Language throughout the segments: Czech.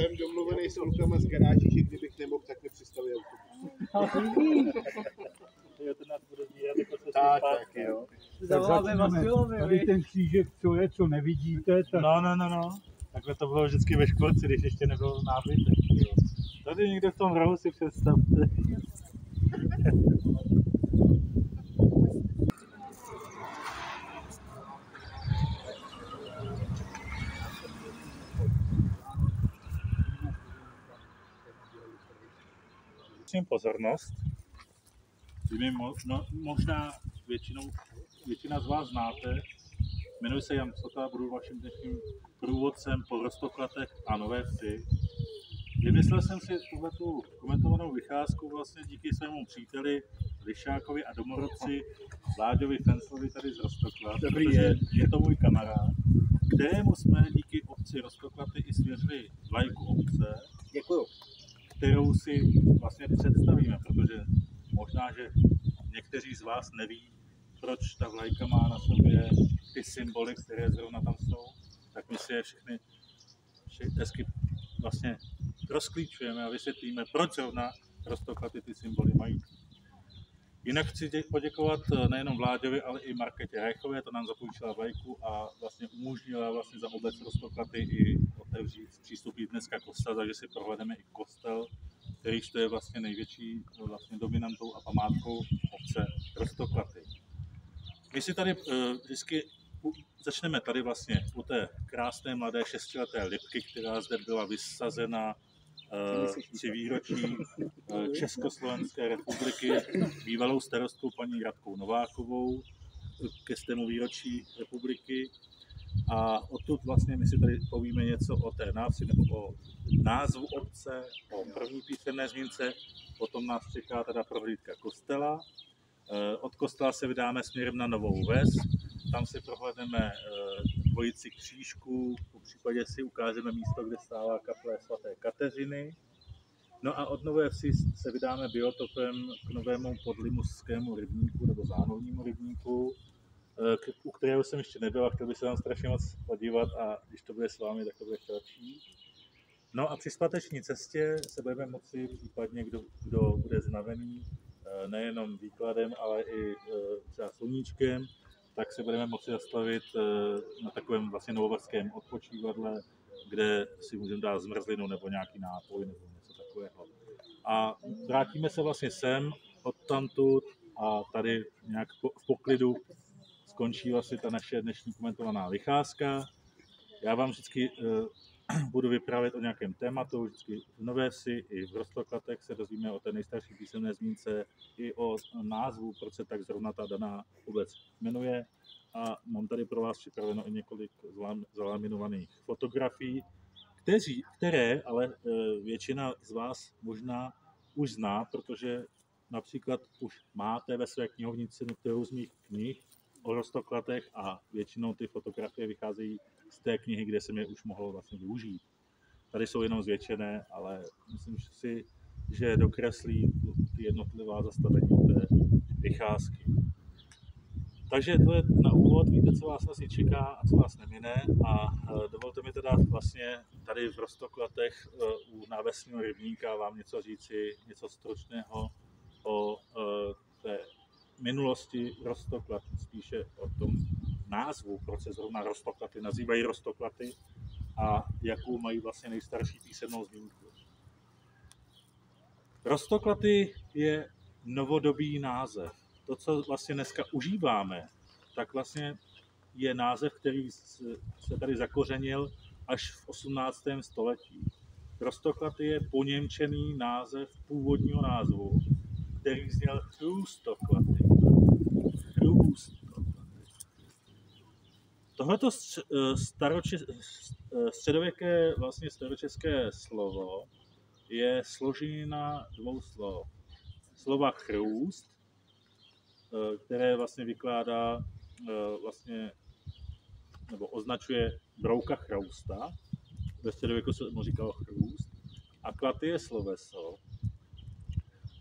jsem domluvený s klukama z garáží, že kdybych nemohl, tak mi přistaví autobus. Jo, to nás bude sbírat jako se Tak, jo. Tady ten křížek, co je, co nevidíte, tak... No. Takhle to bylo vždycky ve školci, když ještě nebyl nábytek. Jo. Tady někde v tom rohu si představte. Pozornost. Vy možná většina z vás znáte. Jmenuji se Jan Sota, budu vaším dnešním průvodcem po Roztoklatech a Nové Vsi. Vymyslel jsem si tuhletu komentovanou vycházku vlastně díky svému příteli Lišákovi a domorodci Vláďovi Fenclovi tady z Roztoklat, protože je to můj kamarád, kterému jsme díky obci Roztoklaty i svěřili vlajku obce. Děkuju. Kterou si vlastně představíme, protože možná, že někteří z vás neví, proč ta vlajka má na sobě ty symboly, které zrovna tam jsou, tak my si je všechny hezky vlastně rozklíčujeme a vysvětlíme, proč zrovna Roztoklaty ty symboly mají. Jinak chci poděkovat nejenom Vláďovi, ale i Markétě Rajchové, to nám zapůjčila vlajku a vlastně umožnila vlastně za obec Roztoklaty i otevřít, zpřístupit dneska kostel, takže si prohlédneme i kostel, kterýž to je vlastně největší vlastně dominantou a památkou obce Roztoklaty. My si tady vždycky začneme tady vlastně u té krásné mladé 6leté lipky, která zde byla vysazena při výročí Československé republiky bývalou starostkou paní Radkou Novákovou ke 100. výročí republiky. A odtud vlastně my si tady povíme něco o té návsi nebo o názvu obce, o první písemné zmínce, potom nás čeká teda prohlídka kostela. Od kostela se vydáme směrem na Novou Ves, tam si prohlédneme dvojici křížků, po případě si ukážeme místo, kde stála kaple svaté Kateřiny. No a od Nové Vsi se vydáme biotopem k novému podlimuskému rybníku nebo zánovnímu rybníku, u kterého jsem ještě nebyl a chtěl bych se tam strašně moc podívat a když to bude s vámi, tak to bude kratší. No a při zpáteční cestě se budeme moci případně, kdo bude znavený, nejenom výkladem, ale i třeba sluníčkem, tak se budeme moci zastavit na takovém vlastně novovarském odpočívadle, kde si můžeme dát zmrzlinu nebo nějaký nápoj nebo něco takového. A vrátíme se vlastně sem, odtamtud a tady nějak v poklidu skončí vlastně ta naše dnešní komentovaná vycházka. Já vám vždycky budu vyprávět o nějakém tématu, vždycky v Nové Vsi i v Roztoklatech se dozvíme o té nejstarší písemné zmínce i o názvu, proč se tak zrovna ta daná obec jmenuje. A mám tady pro vás připraveno i několik zalaminovaných fotografií, které ale většina z vás možná už zná, protože například už máte ve své knihovnici některou z mých knih o Roztoklatech a většinou ty fotografie vycházejí z té knihy, kde jsem je už mohl vlastně využít. Tady jsou jenom zvětšené, ale myslím si, že dokreslí ty jednotlivá zastavení té vycházky. Takže to je na úvod, víte, co vás asi čeká a co vás nemine a dovolte mi teda vlastně tady v Roztoklatech u návesního rybníka vám něco říci, něco stručného o té minulosti Roztoklat, spíše o tom názvu, proč se zrovna Roztoklaty nazývají Roztoklaty a jakou mají vlastně nejstarší písemnou zmínku. Roztoklaty je novodobý název. To, co vlastně dneska užíváme, tak vlastně je název, který se tady zakořenil až v 18. století. Roztoklaty je poněmčený název původního názvu, který zněl Chrůstoklaty. Tohleto středověké, vlastně staročeské slovo je složenina dvou slov. Slova chrůst, které vlastně vykládá vlastně, nebo označuje brouka chrousta, ve středověku se mu říkalo chrůst, a klaty je sloveso,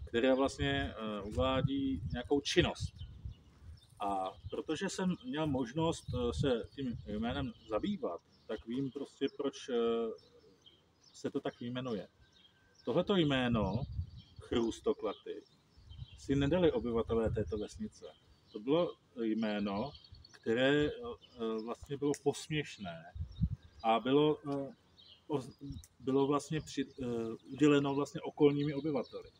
které vlastně uvádí nějakou činnost. A protože jsem měl možnost se tím jménem zabývat, tak vím prostě, proč se to tak jmenuje. Tohleto jméno Chrůstoklaty si nedali obyvatelé této vesnice. To bylo jméno, které vlastně bylo posměšné a bylo vlastně uděleno vlastně okolními obyvateli.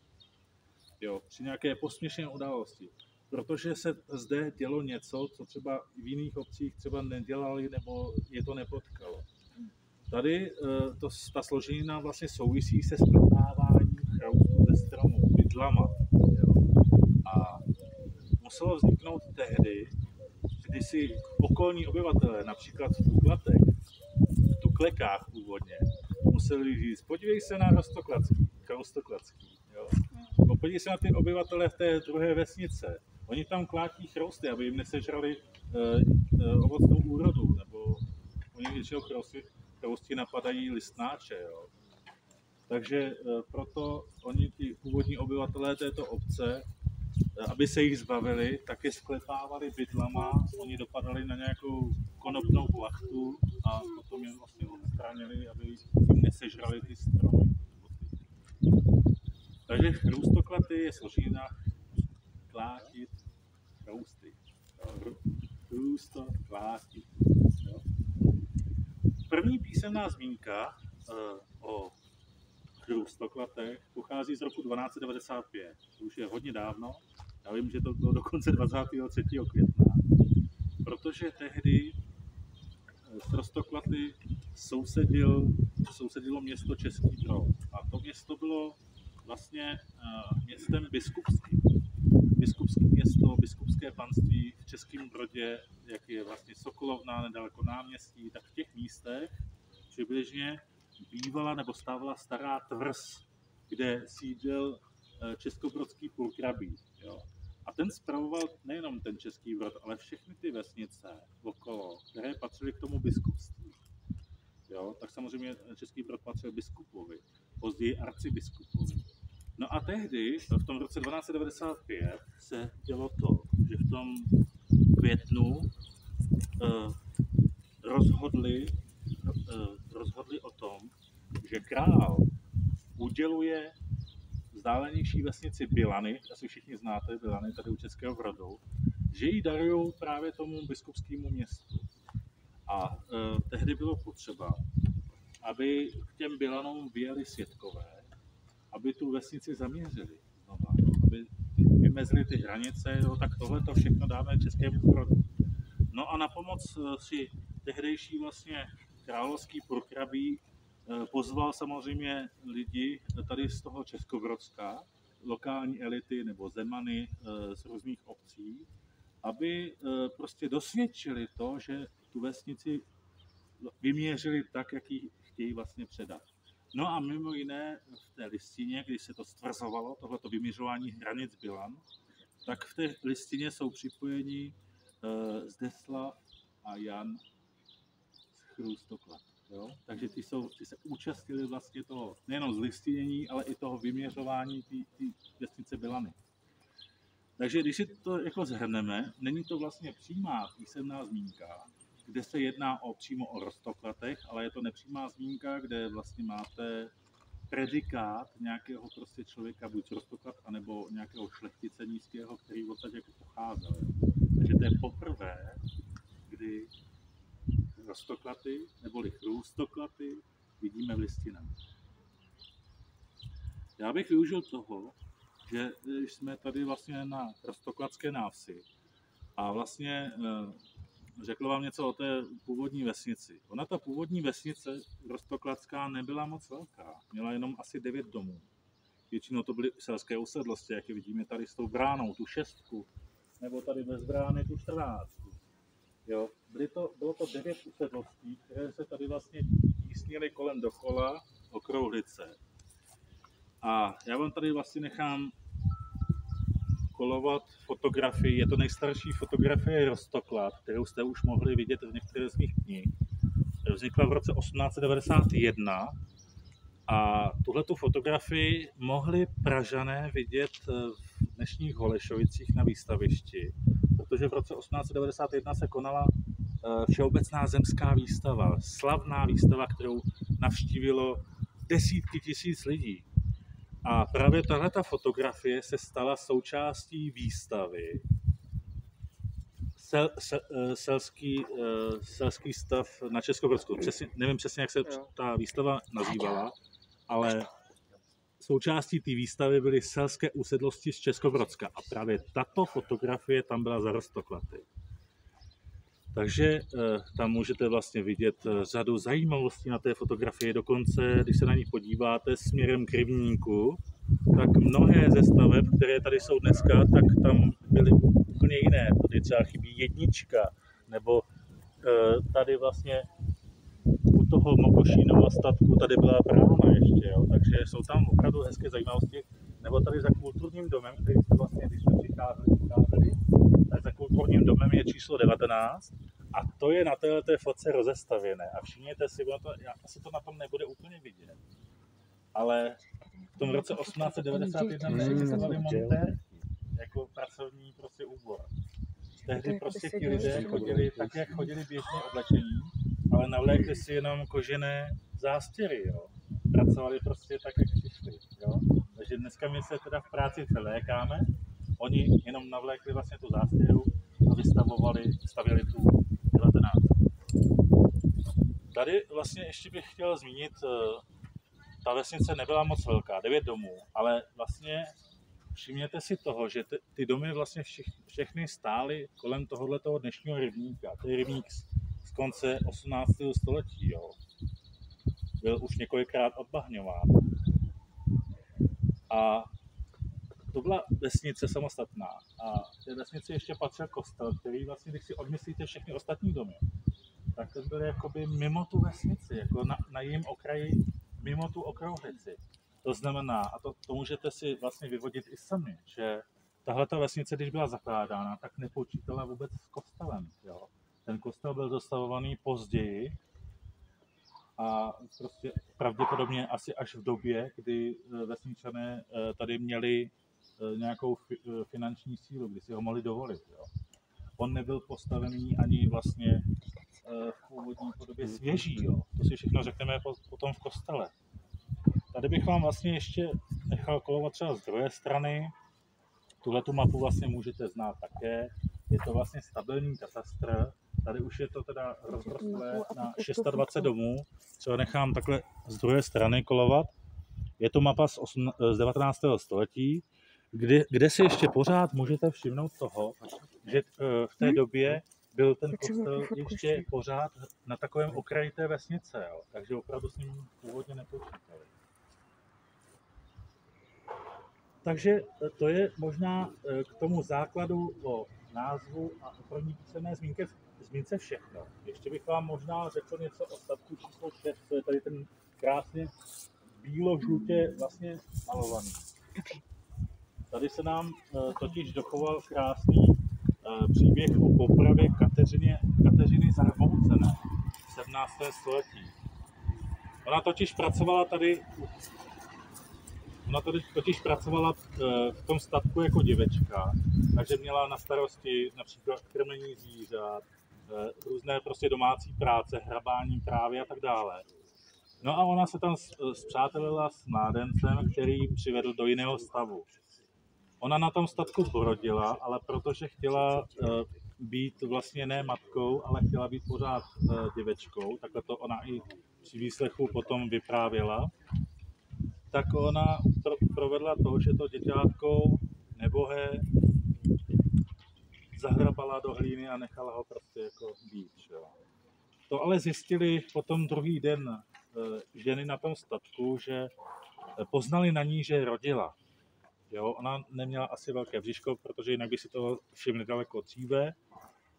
Jo, při nějaké posměšné události. Protože se zde dělo něco, co třeba v jiných obcích třeba nedělali nebo je to nepotkalo. Tady ta složenina vlastně souvisí se spletáváním chroustu ze stromů, bydlama. Jo. A muselo vzniknout tehdy, kdy si okolní obyvatelé, například v Tuklekách původně, museli říct, podívej se na Chroustokladský. Jo. No, podívej se na ty obyvatele v té druhé vesnice. Oni tam klátí chrousty, aby jim nesežrali ovocnou úrodu, nebo oni většinou chrousti napadají listnáče. Jo. Takže proto oni, ty původní obyvatelé této obce, aby se jich zbavili, tak je sklepávali bydlama, oni dopadali na nějakou konopnou plachtu a potom je vlastně odstranili, aby jim nesežrali ty stromy. Takže chrůstoklaty je složenina klátit chrousty. Chrůstoklátit. První písemná zmínka o chrůstoklatech pochází z roku 1295. To už je hodně dávno. Já vím, že to bylo dokonce 23. května. Protože tehdy s Chrostoklaty sousedilo město Český Brod. A to město bylo vlastně městem biskupským. Biskupské město, biskupské panství v Českém Brodě, jak je vlastně Sokolovna, nedaleko náměstí, tak v těch místech přibližně bývala nebo stávala stará tvrz, kde sídlil českobrodský purkrabí. Jo. A ten spravoval nejenom ten Český Brod, ale všechny ty vesnice okolo, které patřily k tomu biskupství. Jo. Tak samozřejmě Český Brod patřil biskupovi, později arcibiskupovi. No a tehdy, v tom roce 1295, se dělo to, že v tom květnu rozhodli o tom, že král uděluje vzdálenější vesnici Bilany, asi všichni znáte Bilany tady u Českého Brodu, že ji darují právě tomu biskupskému městu. A tehdy bylo potřeba, aby k těm Bilanům vyjeli svědkové, aby tu vesnici zaměřili znova, aby vymezili ty hranice, no, tak tohle to všechno dáme Českému Brodu. No a na pomoc si tehdejší vlastně královský purkrabí pozval samozřejmě lidi tady z toho Českobrodska, lokální elity nebo zemany z různých obcí, aby prostě dosvědčili to, že tu vesnici vyměřili tak, jak ji chtějí vlastně předat. No a mimo jiné v té listině, když se to stvrzovalo, tohleto vyměřování hranic Bilan, tak v té listině jsou připojeni Zdeslav a Jan z Chrůstoklad. Jo? Takže ty se účastnili vlastně toho nejenom zlistinění, ale i toho vyměřování té vesnice Bilany. Takže když si to jako shrneme, není to vlastně přímá písemná zmínka, kde se jedná přímo o Roztoklatech, ale je to nepřímá zmínka, kde vlastně máte predikát nějakého prostě člověka, buď Roztoklat, anebo nějakého šlechtice nízkého, který odsaď jako pocházel. Takže to je poprvé, kdy Roztoklaty neboli Chrůstoklaty vidíme v listinách. Já bych využil toho, že když jsme tady vlastně na Roztokladské návsi a vlastně řekl vám něco o té původní vesnici. Ona ta původní vesnice Roztokladská nebyla moc velká, měla jenom asi 9 domů. Většinou to byly selské usedlosti, jak je vidíme tady s tou bránou, tu 6, nebo tady bez brány tu 14. Jo, bylo to 9 usedlostí, které se tady vlastně tísnily kolem dokola okrouhlice. A já vám tady vlastně nechám kolovat fotografii. Je to nejstarší fotografie Roztoklad, kterou jste už mohli vidět v některé z mých knih. Vznikla v roce 1891 a tuhletu fotografii mohli Pražané vidět v dnešních Holešovicích na výstavišti, protože v roce 1891 se konala Všeobecná zemská výstava, slavná výstava, kterou navštívilo desítky tisíc lidí. A právě tahleta fotografie se stala součástí výstavy selský stav na Českobrodsku. Nevím přesně, jak se ta výstava nazývala, ale součástí té výstavy byly selské usedlosti z Českobrodska a právě tato fotografie tam byla za Roztoklaty. Takže tam můžete vlastně vidět řadu zajímavostí na té fotografii, dokonce, když se na ní podíváte směrem k rybníku, tak mnohé ze staveb, které tady jsou dneska, tak tam byly úplně jiné. Tady třeba chybí jednička, nebo tady vlastně u toho Mokošínova statku tady byla brána ještě, jo? Takže jsou tam opravdu hezké zajímavosti. Nebo tady za kulturním domem, který jste vlastně, když jsme přicházeli, tak za kulturním domem je číslo 19 a to je na této fotce rozestavěné. A všimněte si, asi to na tom nebude úplně vidět, ale v tom roce 1891 neexistovali montér jako pracovní prostě úbor. Tehdy prostě ti lidé chodili tak, jak chodili běžně oblečení, ale navlékli si jenom kožené zástěry, jo. Pracovali prostě tak, jak přišli, jo. Takže dneska my se teda v práci přelékáme, oni jenom navlékli vlastně tu zástěru a stavěli tu 19. Tady vlastně ještě bych chtěl zmínit, ta vesnice nebyla moc velká, 9 domů, ale vlastně všimněte si toho, že ty domy vlastně všechny stály kolem tohoto dnešního rybníka. To je rybník z konce 18. století, jo. Byl už několikrát odbahňován. A to byla vesnice samostatná. A v té vesnici ještě patřil kostel, který vlastně, když si odmyslíte všechny ostatní domy, tak ten byl jakoby mimo tu vesnici, jako na jejím okraji, mimo tu okrouhlici. To znamená, a to můžete si vlastně vyvodit i sami, že tahle ta vesnice, když byla zakládána, tak nepočítala vůbec s kostelem. Jo. Ten kostel byl dostavovaný později a prostě pravděpodobně asi až v době, kdy vesničané tady měli nějakou finanční sílu, kdy si ho mohli dovolit. Jo. On nebyl postavený ani vlastně v původní podobě svěží. Jo. To si všechno řekneme potom v kostele. Tady bych vám vlastně ještě nechal kolovat třeba z druhé strany. Tuhletu mapu vlastně můžete znát také. Je to vlastně stabilní katastr. Tady už je to teda rozrostlé na 620 domů. Třeba nechám takhle z druhé strany kolovat. Je to mapa z 19. století, kde si ještě pořád můžete všimnout toho, že v té době byl ten kostel ještě pořád na takovém okraji té vesnice. Jo. Takže opravdu s ním původně nepočítali. Takže to je možná k tomu základu o názvu a o první písemné zmínce všechno. Ještě bych vám možná řekl něco o statku číslo 6, to je tady ten krásně bílo-žlutě vlastně malovaný. Tady se nám totiž dochoval krásný příběh o popravě Kateřiny Zarmoucené v 17. století. Ona totiž pracovala v tom statku jako děvečka, takže měla na starosti například krmení zvířat, různé prostě domácí práce, hrabání trávy a tak dále. No a ona se tam spřátelila s mládencem, který přivedl do jiného stavu. Ona na tom statku porodila, ale protože chtěla být vlastně ne matkou, ale chtěla být pořád děvečkou, takhle to ona i při výslechu potom vyprávěla, tak ona provedla to, že to děťátko nebohé zahrabala do hlíny a nechala ho prostě jako být. Jo. To ale zjistili potom druhý den ženy na tom statku, že poznali na ní, že rodila. Jo, ona neměla asi velké bříško, protože jinak by si toho všimli daleko dříve.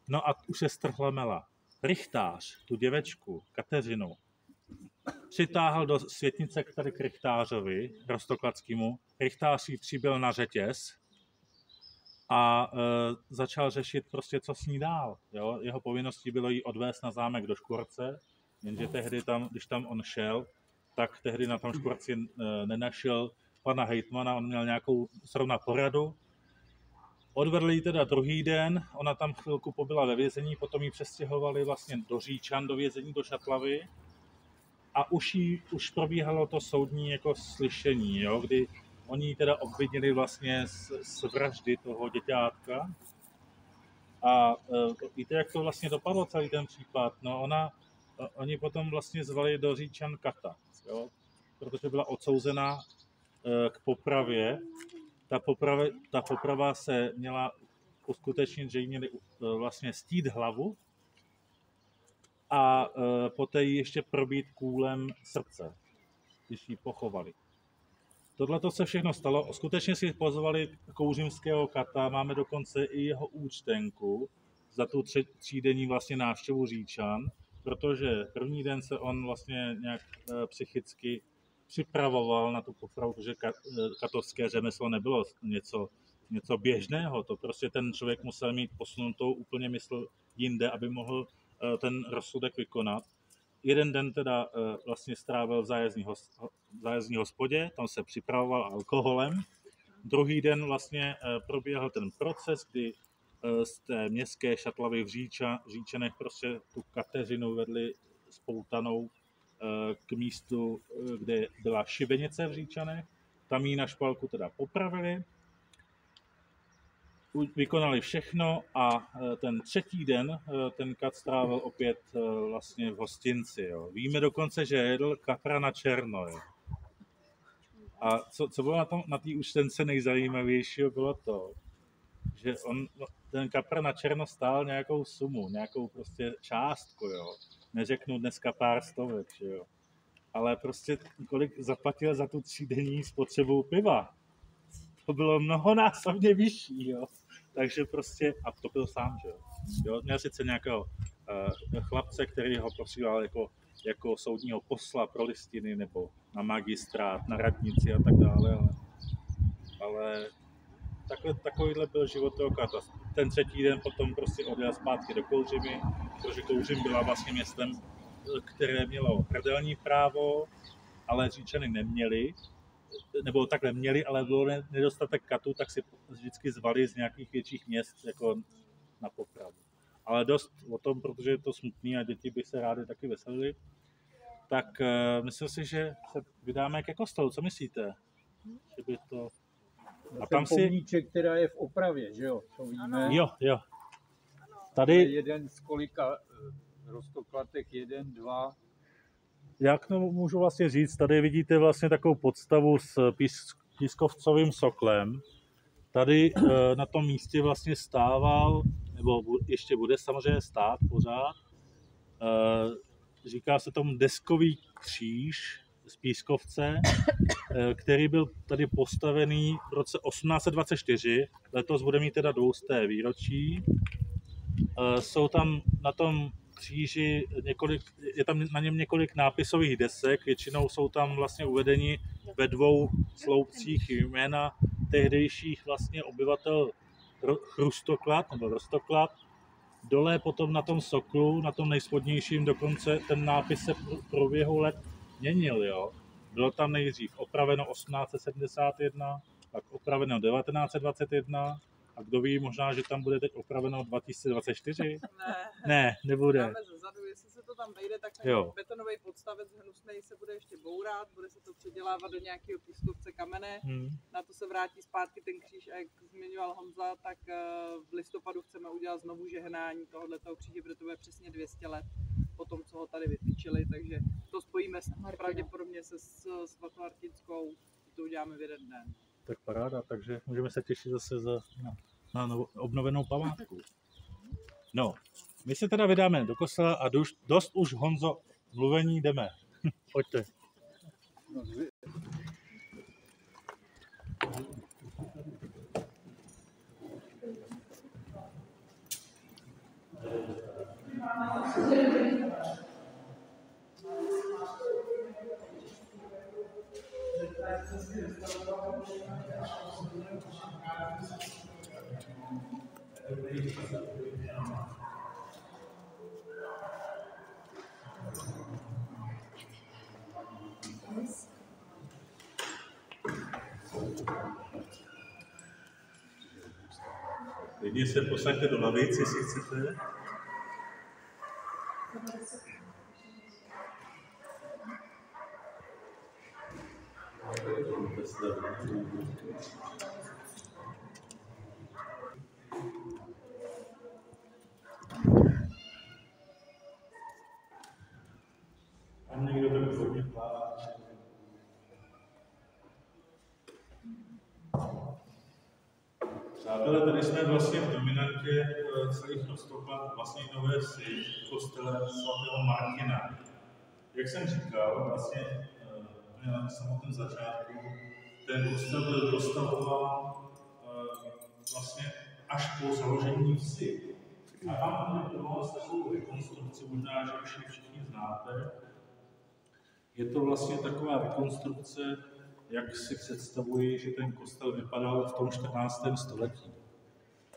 No a už se strhla mela. Rychtář, tu děvečku, Kateřinu, přitáhl do světnice k tady k rychtářovi, Roztoklatskému. Rychtář jí přibyl na řetěz a začal řešit prostě, co s ní dál. Jo? Jeho povinností bylo jí odvést na zámek do Škvorce, jenže tehdy tam, když tam on šel, tak tehdy na tom Škvorci nenašel pana hejtmana, on měl nějakou zrovna poradu. Odvedli ji teda druhý den, ona tam chvilku pobyla ve vězení, potom ji přestěhovali vlastně do Říčan, do vězení, do Šatlavy. a už probíhalo to soudní jako slyšení, jo, kdy oni teda obvinili vlastně z vraždy toho děťátka. A víte, jak to vlastně dopadlo celý ten případ? No oni potom vlastně zvali do Říčan kata, jo, protože byla odsouzena k popravě. Ta poprava se měla uskutečnit, že jí měli vlastně stít hlavu a poté jí ještě probít kůlem srdce, když ji pochovali. Tohle to se všechno stalo. Skutečně si pozvali kouřimského kata, máme dokonce i jeho účtenku za tu třídenní vlastně návštěvu Říčan, protože první den se on vlastně nějak psychicky připravoval na tu popravu, protože katovské řemeslo nebylo něco běžného. To prostě ten člověk musel mít posunutou úplně mysl jinde, aby mohl ten rozsudek vykonat. Jeden den teda vlastně strávil v zájezdní hospodě, tam se připravoval alkoholem. Druhý den vlastně proběhl ten proces, kdy z té městské šatlavy v Říčanech prostě tu Kateřinu vedli spoutanou k místu, kde byla šibenice v Říčanech. Tam ji na špalku teda popravili, vykonali všechno a ten třetí den ten kat strávil opět vlastně v hostinci. Jo. Víme dokonce, že jedl kapra na černo. Jo. A co bylo na té účtence nejzajímavějšího, bylo to, že ten kapra na černo stál nějakou sumu, nějakou prostě částku. Jo. Neřeknu dneska pár stovek, že jo. Ale prostě kolik zaplatil za tu třídenní spotřebu piva. To bylo mnohonásobně vyšší, jo. Takže prostě, a to byl sám, že jo. Měl sice nějakého chlapce, který ho posílal jako soudního posla pro listiny, nebo na magistrát, na radnici a tak dále, ale takovýhle byl život toho kata. Ten třetí den potom prostě odjel zpátky do Kouřimy, protože Kouřim byla vlastně městem, které mělo hrdelní právo, ale Říčany neměli, nebo takhle měli, ale bylo nedostatek katů, tak si vždycky zvali z nějakých větších měst jako na popravu. Ale dost o tom, protože je to smutný a děti by se rádi taky veselili, tak myslím si, že se vydáme ke kostelu. Co myslíte? Že by to... A tam pomníček, která je v opravě, že jo? To víme. Jo. Tady... Jeden z kolika roztoklatech, 1, 2. Jak to můžu vlastně říct, tady vidíte vlastně takovou podstavu s pískovcovým soklem. Tady na tom místě vlastně stával, nebo ještě bude samozřejmě stát pořád, říká se tomu deskový kříž z pískovce, který byl tady postavený v roce 1824. Letos bude mít teda 200. výročí. Jsou tam na tom kříži je tam na něm několik nápisových desek, většinou jsou tam vlastně uvedeni ve 2 sloupcích jména tehdejších vlastně obyvatel Chrustoklad nebo Rostoklad. Dole potom na tom soklu, na tom nejspodnějším, dokonce ten nápis se v průběhu let měnil. Jo. Bylo tam nejdřív opraveno 1871, pak opraveno 1921, a kdo ví, možná, že tam bude teď opraveno 2024? Ne, nebude. Dáme zezadu, jestli se to tam vejde, tak ten betonový podstavec hnusnej se bude ještě bourat, bude se to předělávat do nějakého pískovce kamene. Na to se vrátí zpátky ten kříž a jak zmiňoval Honza, tak v listopadu chceme udělat znovu žehnání tohoto kříže, protože to bude přesně 200 let po tom, co ho tady vytýčili, takže to spojíme pravděpodobně se svatomartinskou, to uděláme v jeden den. Tak paráda, takže můžeme se těšit zase na obnovenou památku. No, my se teda vydáme do kostela a dost už, Honzo, mluvení, jdeme. Pojďte. Klidně se posaďte do lavic, jestli chcete. Tam někdo tak hodně pláče. Přátelé, tady jsme vlastně v dominantě celých Roztoplán vlastně nové vsi v kostele svatého Martina. Jak jsem říkal, vlastně na samotném začátku, ten kostel byl dostavován vlastně až po založení vsi. A tam vyproval takovou rekonstrukci, možná, že už ji všichni znáte. Je to vlastně taková rekonstrukce, jak si představuji, že ten kostel vypadal v tom 14. století.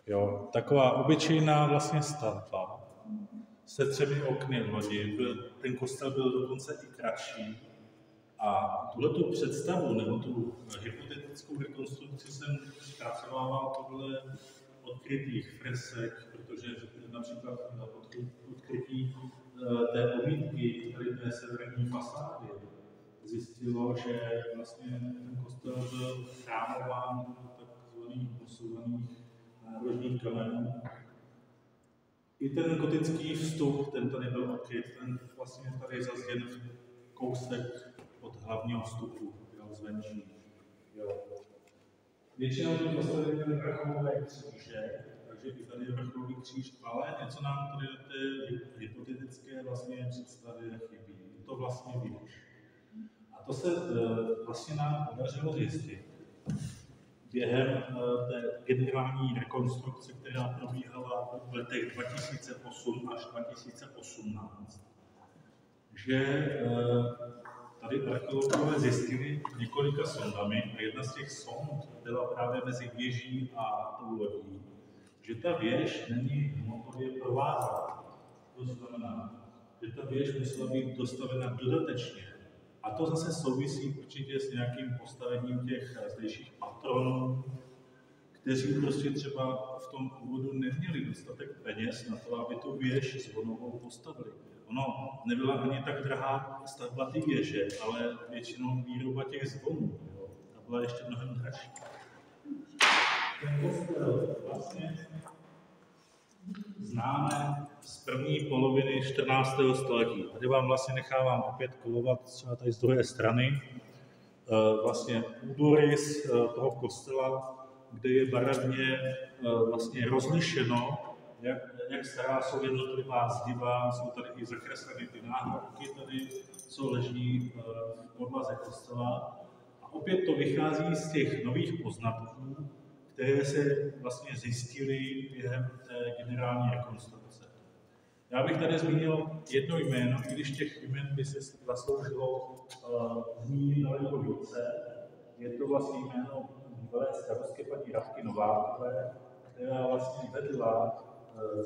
Jo, taková obyčejná vlastně stavba se 3 okny lodi, ten kostel byl dokonce i kratší. A tuhletu představu, nebo tu hypotetickou rekonstrukci jsem zpracovával podle odkrytých fresek, protože například odkrytí té omítky, tady té severní fasády, zjistilo, že vlastně ten kostel byl chrámován takzvaných posouvaných nárožních kamenů. I ten gotický vstup, ten tady byl odkryt, ten vlastně tady zazděn kousek od hlavního vstupu, zvenčí. Většinou ty kostely měly vrcholové kříže, takže i tady je vrcholový kříž, ale něco nám tady do té hypotetické vlastně představě chybí. Je to vlastně věž. A to se vlastně nám podařilo zjistit během té generální rekonstrukce, která probíhala v letech 2008 až 2018, že tady archeologové zjistili několika sondami a jedna z těch sond byla právě mezi věží a tou lodí, že ta věž není hmotově provázaná. To znamená, že ta věž musela být dostavena dodatečně. A to zase souvisí určitě s nějakým postavením těch zdejších patronů, kteří prostě třeba v tom úvodu neměli dostatek peněz na to, aby tu věž zvonovou postavili. Ono nebyla ani tak drahá stavba ty věže, ale většinou výroba těch zvonů. Ta byla ještě mnohem dražší. Ten kostel vlastně známe z první poloviny 14. století. Tady vám vlastně nechávám opět kolovat třeba tady z druhé strany vlastně údorys toho kostela, kde je barevně vlastně rozlišeno, jak stará jsou jednotlivá zdiva, jsou tady i zakresleny ty náhrobky tady, co leží v podlaze kostela. A opět to vychází z těch nových poznatků, které se vlastně zjistily během té generální rekonstrukce. Já bych tady zmínil jedno jméno, i když těch jmen by se zasloužilo zmínit daleko více. Je to vlastně jméno bývalé starostky paní Radky Novákové, která vlastně vedla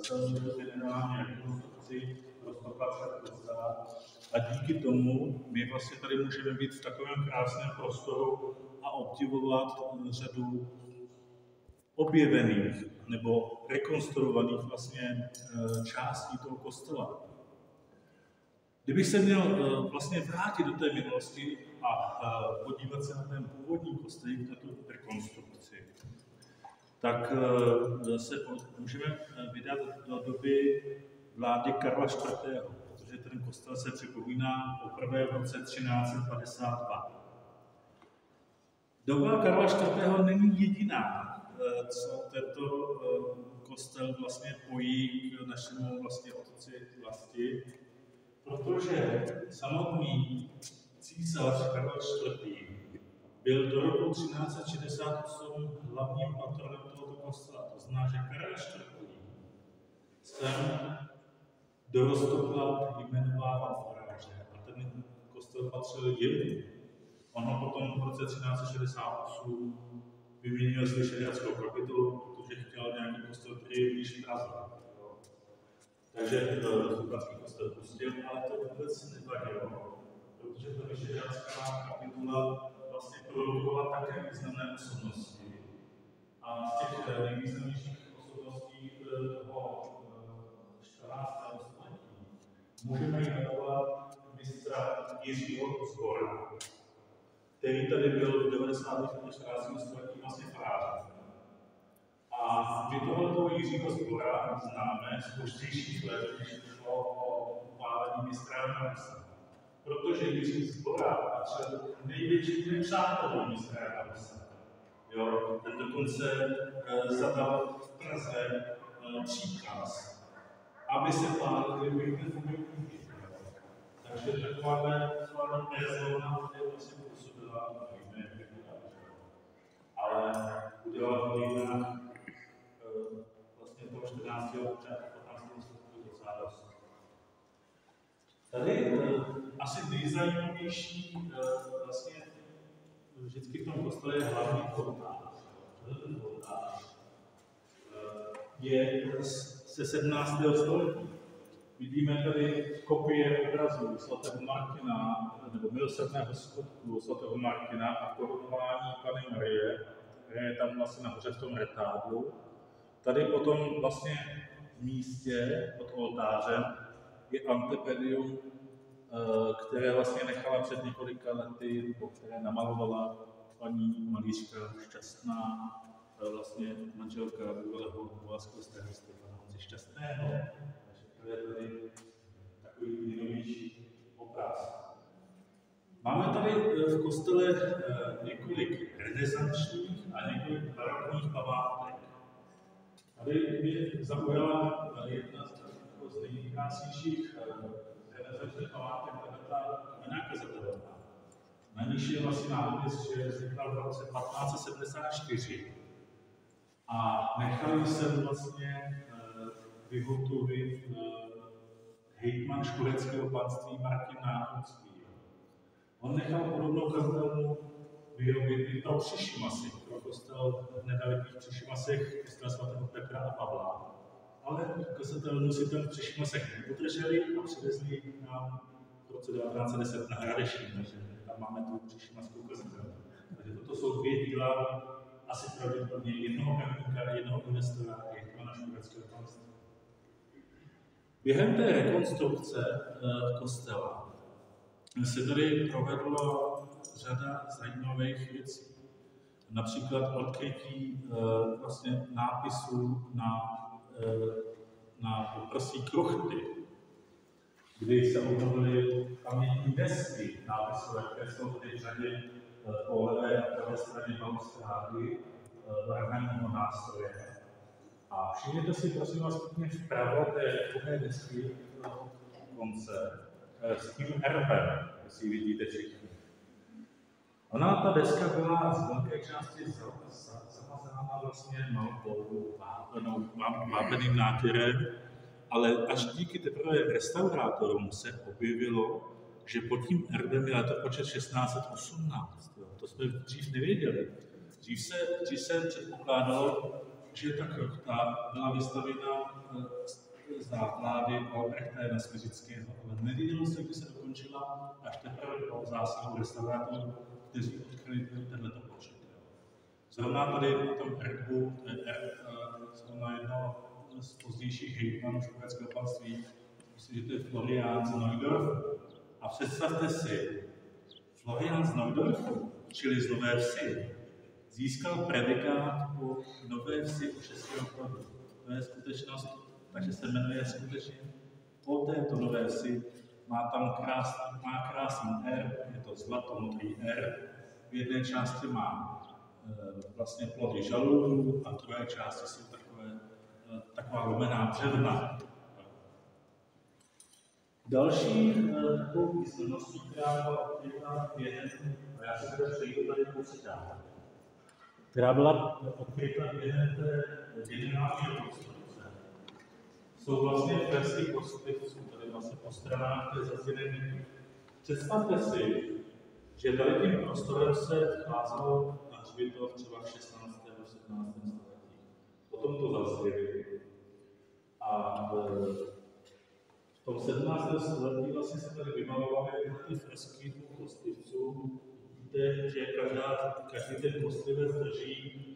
celou generální rekonstrukci Roztoplackého kostela. A díky tomu my vlastně tady můžeme být v takovém krásném prostoru a obdivovat řadu objevených nebo rekonstruovaných vlastně částí toho kostela. Kdybych se měl vlastně vrátit do té minulosti a podívat se na ten původní kostelík, na tu rekonstrukci, tak se můžeme vydat do doby vlády Karla IV., protože ten kostel se připomíná poprvé v roce 1352. Doba Karla IV. Není jediná, co tento kostel vlastně pojí k našemu vlastně otci vlasti, protože samotný císař Karel IV. Byl do roku 1368 hlavním patronem tohoto kostela. To znamená, že Karel IV. Sem do Roztopla jmenovával faráře a ten kostel patřil jemu. On ho potom v roce 1368 vyměnil z Vyšehradskou kapitulu, protože chtěl nějaký kostel, který je blíž Praze. Takže Roztoplatský kostel pustil, ale to vůbec nevadilo, protože ta Vyšehradská kapitula vlastně produkovala také významné osobnosti. A z těch nejvýznamnějších osobností toho 14. století můžeme jmenovat mistra Jiřího Zbora. který tady byl v 90. letech 14. století vlastně farářem. A my tohoto Jiřího Zbora známe z pozdějších let, když šlo o upálení mistra Jana Husa. Protože Jiří Zbora patřil největším nepřátelům mistra Jana Husa. Ten dokonce zadal v Praze příkaz, aby se pálili Wittenbergovy knihy. Takže taková persona vlastně působila ale udělala v dějinách vlastně toho 14. a 15. století docela dost. Tady asi nejzajímavější vlastně vždycky v tom kostele je hlavní oltář. Ten oltář je ze 17. století. Vidíme tady kopie obrazů svatého Martina, nebo milosrdného skutku svatého Martina a korunování Panny Marie, které je tam vlastně nahoře v tom retádlu. Tady potom vlastně v místě pod oltářem je antepedium, které vlastně nechala před několika lety, které namalovala paní malířka Šťastná, vlastně manželka bývalého bulharského starosty pana Honzy Šťastného. Takže to je tady takový nejnovější obraz. Máme tady v kostele několik renesančních a několik barokních památek. Tady mě zaujala jedna z nejkrásnějších renesančních památek, ta kamenná kazatelna. Na níž je vlastně nápis, že vznikla v roce 1574 a nechali jsem vlastně vyhotovit hejtman škoreckého panství Martin Náchodský. On nechal podobnou kazatelnu vyrobit i pro Přišimasy, pro kostel v nedalekých Přišimasech, kostel svatého Petra a Pavla. Ale kazatelnu si tam v Přišimasech nepodrželi a přivezli nám v roce 1910 na Hradešín, takže tam máme tu Přišimaskou kazatelnu. Takže toto jsou dvě díla, asi pravděpodobně jednoho kamíka, jednoho investora a hejtmana škoreckého panství. Během té rekonstrukce kostela se tady provedla řada zajímavých věcí. Například odkrytí vlastně nápisů na poprsí kruchty, kdy se obnovily pamětní desky nápisové, které jsou tady v řadě po levé a pravé straně balustrády varhanního nástroje. A všimněte si, prosím vás, pěkně vpravo té druhé desky konce s tím erbem, jestli vidíte všichni. Ona, ta deska byla z velké části zamazána vlastně malbou, vápeným nátěrem, ale až díky teprve restaurátorům se objevilo, že pod tím erbem je letopočet 1618. To jsme dřív nevěděli. Dřív se předpokládalo, že ta kruchta byla vystavěna základy Albrechta Jana Smiřického, ale nevědělo se, kdy se dokončila až teprve po zásahu restaurátorů, kteří odkryli tenhle počet. Zrovna tady na tom erbu, to je erb zrovna jedno z pozdějších hejtmanů škoreckého panství, myslím, že to je Florián z Neudorfu. A představte si, Florián z Neudorfu, čili z Nové Vsi, získal predikát po Nové Vsi u Českého Brodu. To je skutečnost, takže se jmenuje skutečně po této Nové Vsi. Má krásný R, je to zlatomodrý R. V jedné části má vlastně plody žaludů a v druhé části jsou taková lomená dřevna. Další takovou výsledností, která byla odkryta během, a já se tady přejdu tady počítám, která byla odkryta během té generální rekonstrukce, jsou vlastně fresky kostlivců, tady vlastně po stranách té zazděné. Představte si, že tady tím prostorem se vcházelo na hřbitov třeba v 16. a 17. století. Potom to zazděli a v tom 17. století vlastně se tady vymalovaly ty fresky kostlivců. Víte, že každý ten kostlivec drží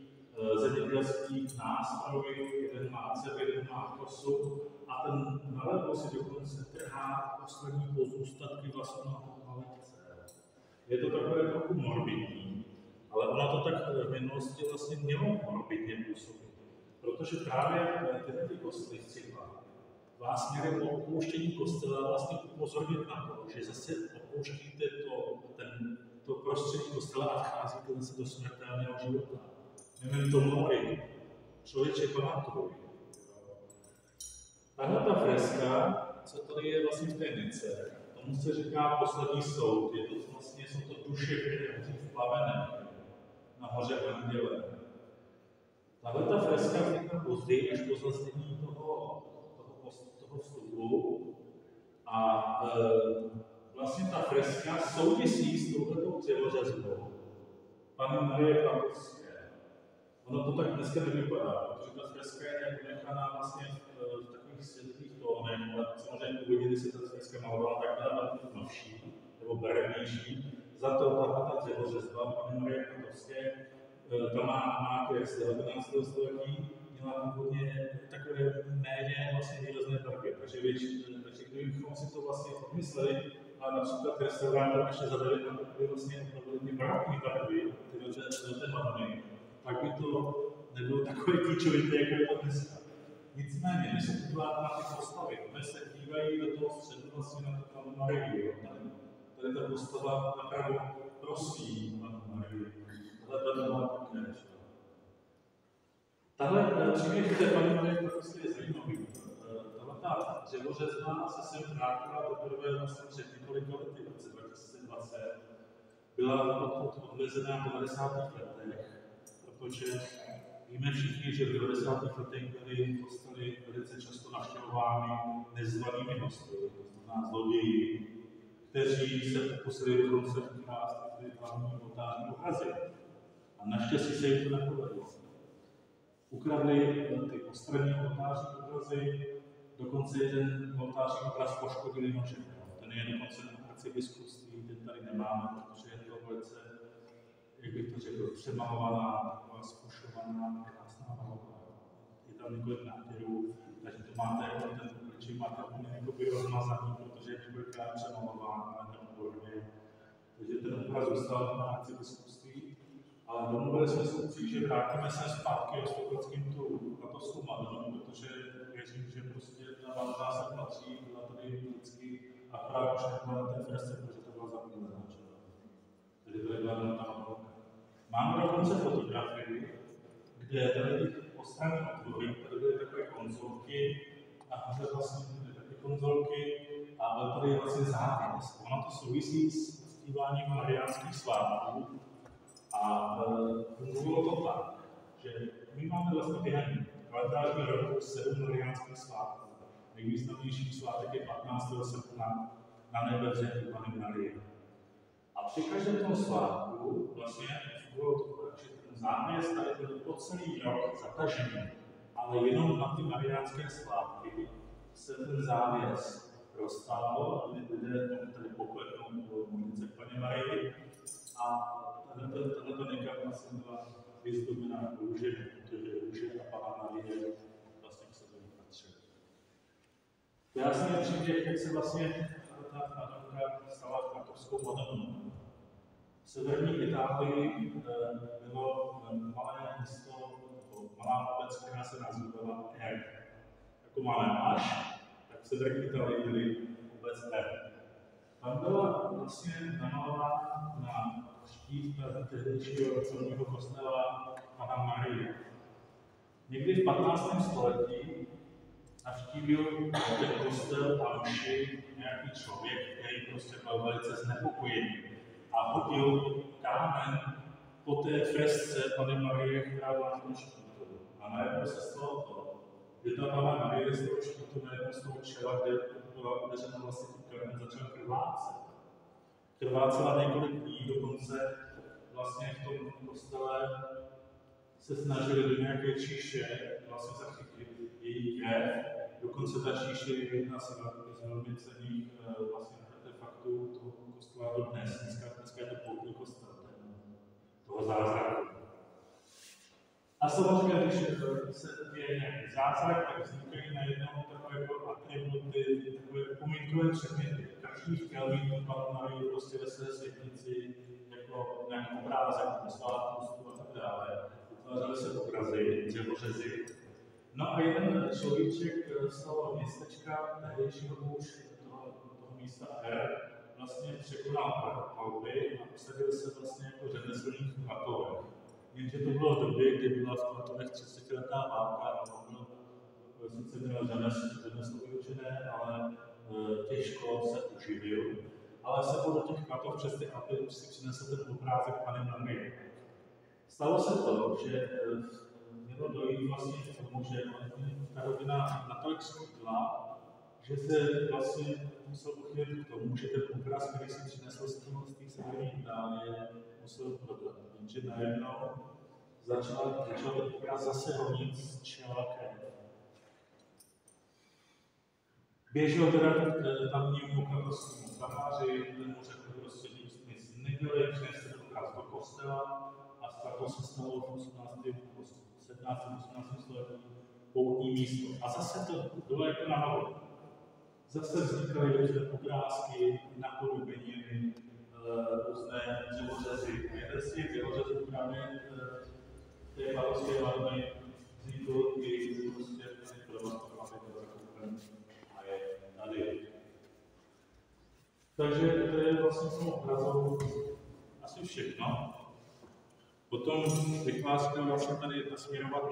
zemědělský nástroj, jeden má cep, jeden má kosu a ten nalevo si dokonce trhá poslední pozůstatky vlasu na letce. je to takové trochu morbidní, ale ono to tak v minulosti vlastně mělo morbidně působit. Protože právě tyhle ty kostely z cihla vás měly po opouštění kostela vlastně upozornit na to, že zase opouštíte to prostředí kostela a vcházíte zase do smrtelného života. Memento mori, člověče pamatuj. Tahle ta freska, co tady je vlastně v té nice, tomu se říká poslední soud. Je to vlastně, jsou to duše, které hoří v plamenech na hoře Anděle. Tahle ta freska vznikla později až po zazdění toho vstupu a vlastně ta freska souvisí s touhletou dřevořezbou Panny Marie Kladovské. Ono to tak dneska nevypadá, protože ta freska je nechaná vlastně v takových světlých tónech, ale samozřejmě původně, když se ta freska malovala, tak byla tmavší nebo barevnější. Za to ta dřevořezba Panny Marie Kladovské, ta má z 19. století, měla původně takové méně vlastně výrazné barvy, takže kdybychom si to vlastně odmysleli, a například restaurátor ještě zadali tam takové vlastně ty barevné barvy, do té madony, tak by to nebylo takové kýčovité, jako je to dneska. Nicméně, když se podíváte na ty postavy, které se dívají do toho středu vlastně na Pannu Marii, tady ta postava napravo prosí Pannu Marii, tahle byla také. Tahle příběh té Panny Marie prostě je zajímavý. Tahle dřevořezba se sem vrátila teprve vlastně před několika lety, v roce 2020. Byla odvezená v 90. letech, protože víme všichni, že v 90. letech byly kostely velice často navštěvovány nezvanými hosty, to znamená zloději, kteří se pokusili dokonce ukrást ty hlavní oltářní obrazy. A naštěstí se jim to nepovedlo. Ukradli ty postranní oltářní obrazy, dokonce jeden oltářní obraz poškodili nožem. Ten je dokonce na arcibiskupství, ten tady nemáme, protože je to velice, jak bych to řekl, přemalovaná, taková zpušovaná, krásná malba. Je tam několik nátěrů, takže to máte, ten obličej máte úplně rozmazaný, protože je několikrát přemalován, ale neodborně. Takže ten obraz zůstal na arcibiskupství. Ale domluvili jsme se si, že vrátíme se zpátky o Stockholmským tu Kladovskou Madonu, protože věřím, že prostě ta Madonna se patří, byla tady vždycky a právě už nebyla na té fresce, protože to byla zapílená. Tedy to byla ta Madonna. Máme dokonce fotografii, kde tady ty postranní otvory, tady byly takové konzolky a tady vlastně byly takové konzolky a byl tady vlastně závěs. Ono to souvisí s uctíváním mariánských svátků. A fungovalo to tak, že my máme vlastně během kalendářního roku 7 mariánských svátků. Nejvýznamnější svátek je 15. srpna na nebevzetí Panny Marie. A při každém tom svátku vlastně fungovalo to tak, že ten závěs tady byl po celý rok zatažený, ale jenom na ty mariánské svátky se ten závěs roztával, aby lidé tady pokleknou do modlitce k Panně Marii. A tato někam vlastně byla vyzdobená růžemi, protože růže a Panna Marie vlastně k sobě patří. Krásný příběh, jak se vlastně ta Madonka stala Kladovskou Madonou. V severní Itálii bylo malé město, nebo malá obec, která se nazývala Er. Jako máme Aš, tak v severní Itálii byly obec Er. Tam byla vlastně namalována na štít tehdejšího celního kostela Panna Marie. Někdy v 15. století navštívil ten kostel a mši nějaký člověk, který prostě byl velice znepokojený a hodil kámen po té fresce Panny Marie, která byla na tom štítu. A najednou se stalo to, že ta Panna Marie z toho štítu najednou z toho čela, kde byla udeřena vlastně tím kamenem, začala krvácet. Krvácela několik dní, dokonce vlastně v tom kostele se snažili do nějaké číše vlastně zachytit její krev. Dokonce ta číše je jedna z velmi cenných vlastně artefaktů toho kostela do dnes. Dneska je to poutní kostel toho zázraku. A samozřejmě, když se děje nějaký zázrak, tak vznikají najednou takové atributy, takové upomínkové předměty. Každý každý chtěl mít tu Pannu Marii prostě ve své světnici jako nějaký obrázek, posvátnost a tak dále. Utvářely se obrazy, dřevořezy. No a jeden človíček z toho městečka, tehdejšího už toho místa R, vlastně překonal palby a posadil se vlastně jako řemeslník v Klatovech. Jenže to bylo v době, kdy byla v Klatovech 30letá válka a on sice měl řemeslo vyučené, ale těžko se uživil, ale se do těch Klatov přes ty Alpy už si přinesl ten obrázek Panny Marie. Stalo se to, že mělo dojít vlastně k tomu, že ta rodina natolik schudla, že se vlastně musel uchylit k tomu, že ten obraz, který si přinesl z té severní Itálie, musel prodat. Jenže najednou začal ten obraz zase honit z čela krev. Běžel teda tamnímu katolskému faráři, ten mu řekl prostě nic nedělej, přineste ten obraz do kostela a to se stalo v 17. století poutní místo. A zase to bylo jako nahoru. Zase vznikaly různé obrázky, napodobeniny, různé dřevořezy. Jeden z těch dřevořezů právě té Kladovské varny vznikl i prostě provozovat zakoupen a je tady. Takže to je vlastně s tou obrazou asi všechno. Potom bych vás chtěl vlastně tady nasměrovat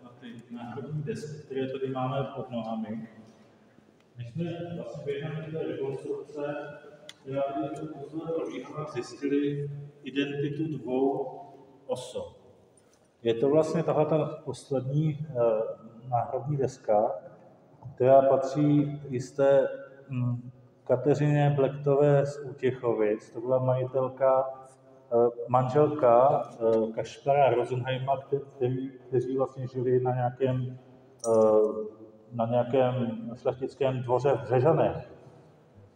na ty náhradní desky, které tady máme pod nohami. My jsme vlastně během té rekonstrukce, která tady probíhala, zjistili identitu dvou osob. Je to vlastně tahle poslední náhradní deska, která patří jisté Kateřině Blechtové z Útěchovic. To byla manželka Kašpara Rosenheima, kteří vlastně žili na nějakém šlechtickém dvoře v Břežanech.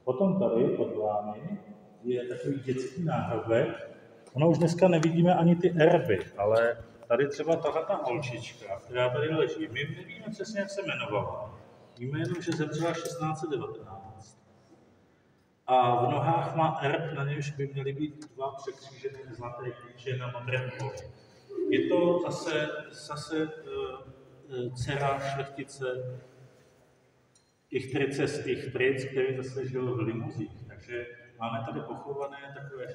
Potom tady pod vámi je takový dětský náhrobek. Ono už dneska nevidíme ani ty erby, ale tady třeba tato holčička, která tady leží, my nevíme přesně, jak se jmenovala. Víme jenom, že zemřela 1619. A v nohách má erb, na němž by měly být dva překřížené zlaté klíče na modrém poli. Je to zase dcera šlechtice Ichtrice z Ichtric, který zase žil v Limuzích. Takže máme tady pochované takové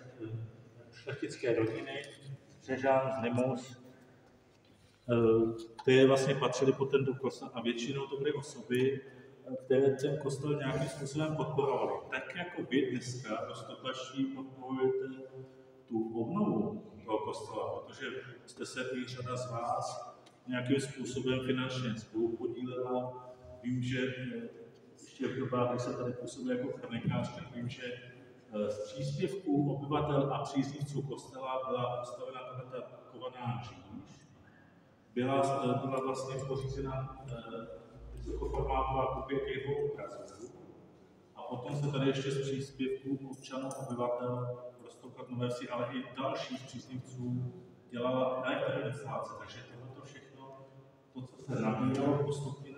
šlechtické rodiny z Břežan, z Limuz, které vlastně patřily pod tento kostel a většinou to byly osoby, které ten kostel nějakým způsobem podporovaly. Tak jako vy dneska Roztopaští podporujete tu obnovu toho kostela, protože jste se i řada z vás nějakým způsobem finančně spolupodílela. Vím, že ještě v dobách, kdy se tady působil jako chronikář, tak vím, že z příspěvků obyvatel a příznivců kostela byla postavena ta kovaná říš. Byla vlastně pořízena vysokoformátová kopie těch dvou obrazů. A potom se tady ještě z příspěvků občanů, obyvatel Roztokat Nové Vsi, ale i dalších příznivců dělala elektroinstalace. Takže tohle všechno, to, co se nabíjelo postupně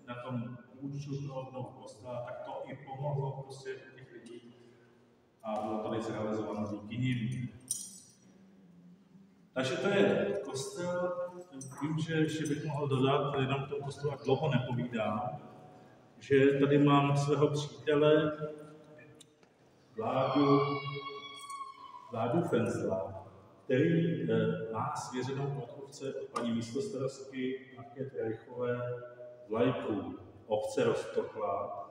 na tom účtu pro obnovu kostela, tak to i pomohlo prostě těch lidí a bylo tady zrealizováno díky nim. Takže to je kostel. Vím, že ještě bych mohl dodat, jenom k tomu kostelu dlouho nepovídám, že tady mám svého přítele Vládu Fenzla, který má svěřenou odchůvce od paní místostarostky Markéty Reichové vlajku obce Roztochla.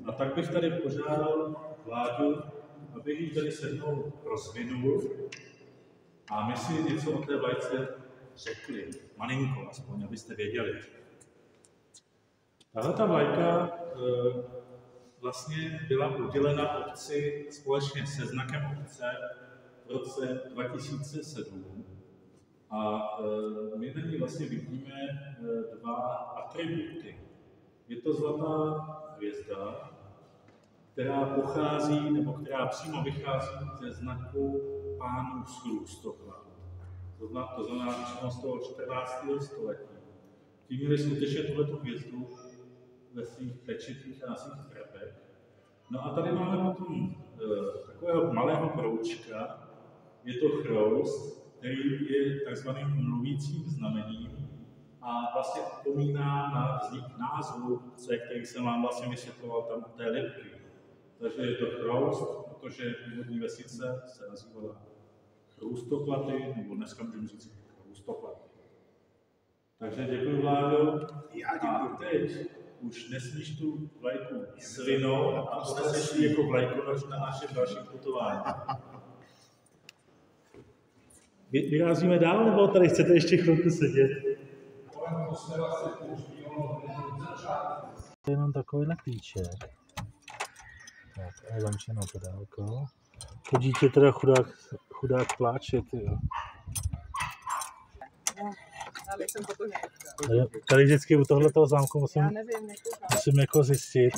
A tak bych tady požádal Vládu, aby ji tady se mnou rozvinul a my si něco o té vlajce řekli. Malinko, aspoň, abyste věděli. Tahle vlajka vlastně byla udělena obci společně se znakem obce v roce 2007. A my na ní vlastně vidíme dva atributy. Je to zlatá hvězda, která pochází, nebo která přímo vychází ze znaku pánů z Roztochla. To znamená přímo z toho 14. století. Ti měli skutečně tuhletu hvězdu ve svých pečetích a na svých trapech. No a tady máme potom takového malého broučka, je to chroust, který je takzvaným mluvícím znamením a vlastně upomíná na vznik názvu, který jsem vám vlastně vysvětloval tam u té libky. Takže je to chroust, protože původní vesnice se nazývala Chroustoplaty, nebo dneska můžeme říct Chroustoplaty. Takže děkuji, Vládo. A teď už nesmíš tu vlajku svinout a poneseš ji jako vlajkonoš na našem dalším putování. Vyrazíme dál, nebo tady chcete ještě chvilku sedět? Jenom takovýhle klíček. Tak, a je zamčeno pedálko. To dítě teda chudák pláče, tyjo. Já nejsem potožná. Tady vždycky u tohletoho zámku musím jako zjistit.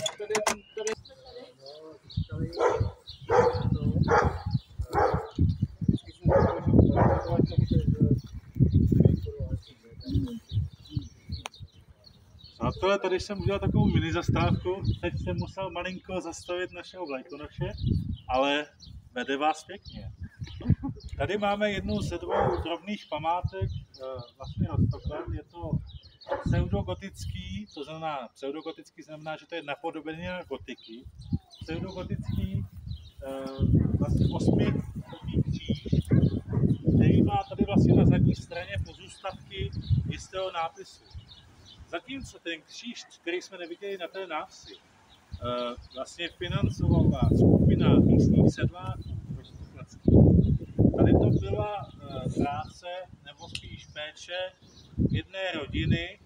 Přátelé, tady jsem udělal takovou mini zastávku, teď jsem musel malinko zastavit našeho vlajkonoše, ale vede vás pěkně. Tady máme jednu ze dvou drobných památek vlastně Roztoka, je to pseudogotický, to znamená, pseudogotický znamená, že to je napodobenina gotiky. Pseudogotický vlastně 8 kříž, který má tady vlastně na zadní straně pozůstatky jistého nápisu. Zatímco ten kříž, který jsme neviděli na té návsi, vlastně financovala skupina místních sedláků. Tady to byla práce, nebo spíš péče jedné rodiny,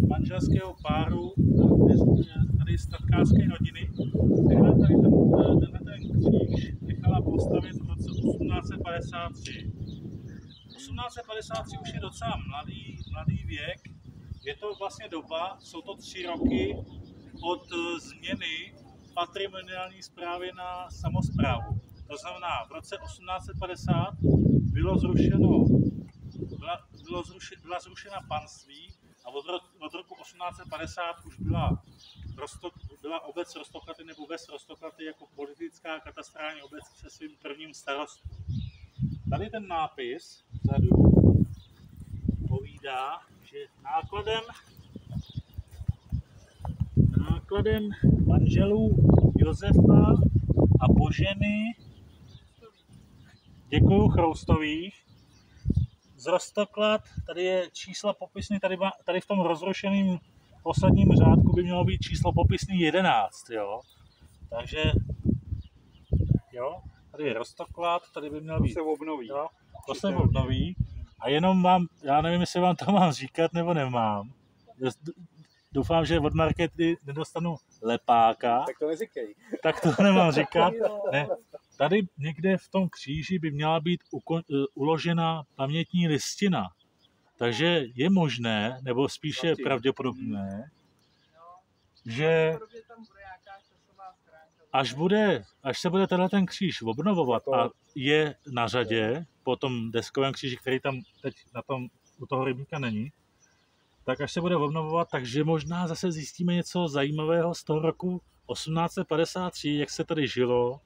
manželského páru, tady statkářské rodiny, která tady ten kříž nechala postavit v roce 1853. 1853 už je docela mladý věk, je to vlastně doba, jsou to 3 roky od změny patrimoniální správy na samosprávu. To znamená, v roce 1850 byla zrušena panství a od roku 1850 už byla obec Roztoklaty nebo ves Roztoklaty jako politická katastrální obec se svým prvním starostou. Tady ten nápis vzadu povídá, že nákladem manželů Josefa a Boženy Chroustových z Roztoklad, tady je číslo popisný, tady v tom rozrušeném posledním řádku by mělo být číslo popisný 11, jo. Takže, jo, tady je Roztoklad, tady by mělo být. To se obnoví. Jo, to se obnoví. A jenom vám, já nevím, jestli vám to mám říkat, nebo nemám. Doufám, že od Markety nedostanu lepáka. Tak to neříkej. Tak to nemám říkat. Ne. Tady někde v tom kříži by měla být uložena pamětní listina. Takže je možné, nebo spíše pravděpodobné, že až se bude ten kříž obnovovat a je na řadě po tom deskovém kříži, který tam teď u toho rybníka není, tak až se bude obnovovat, takže možná zase zjistíme něco zajímavého z toho roku 1853, jak se tady žilo,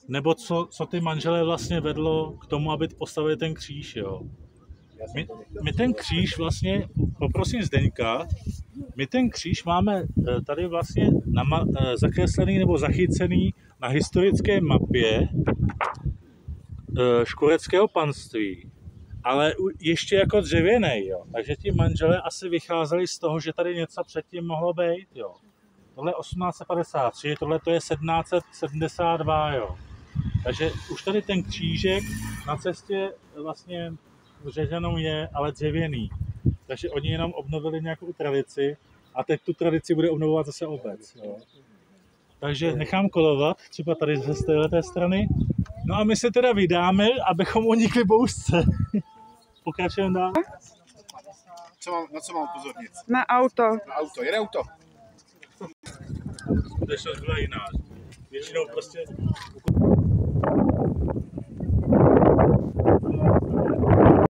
nebo co ty manželé vlastně vedlo k tomu, aby postavili ten kříž, jo. My ten kříž vlastně, poprosím Zdeňka, my ten kříž máme tady vlastně zakreslený nebo zachycený na historické mapě škoreckého panství, ale ještě jako dřevěnej, jo. Takže ti manželé asi vycházeli z toho, že tady něco předtím mohlo být, jo. Tohle je 1853, tohle to je 1772, jo. Takže už tady ten křížek na cestě vlastně řezanou je, ale dřevěný. Takže oni jenom obnovili nějakou tradici a teď tu tradici bude obnovovat zase obec, jo. Takže nechám kolovat, třeba tady ze této strany. No a my se teda vydáme, abychom unikli bouřce. Pokračujeme dál. Na co mám upozornit? Na auto. Na auto, jede auto. Skutečnost byla jiná. Většinou prostě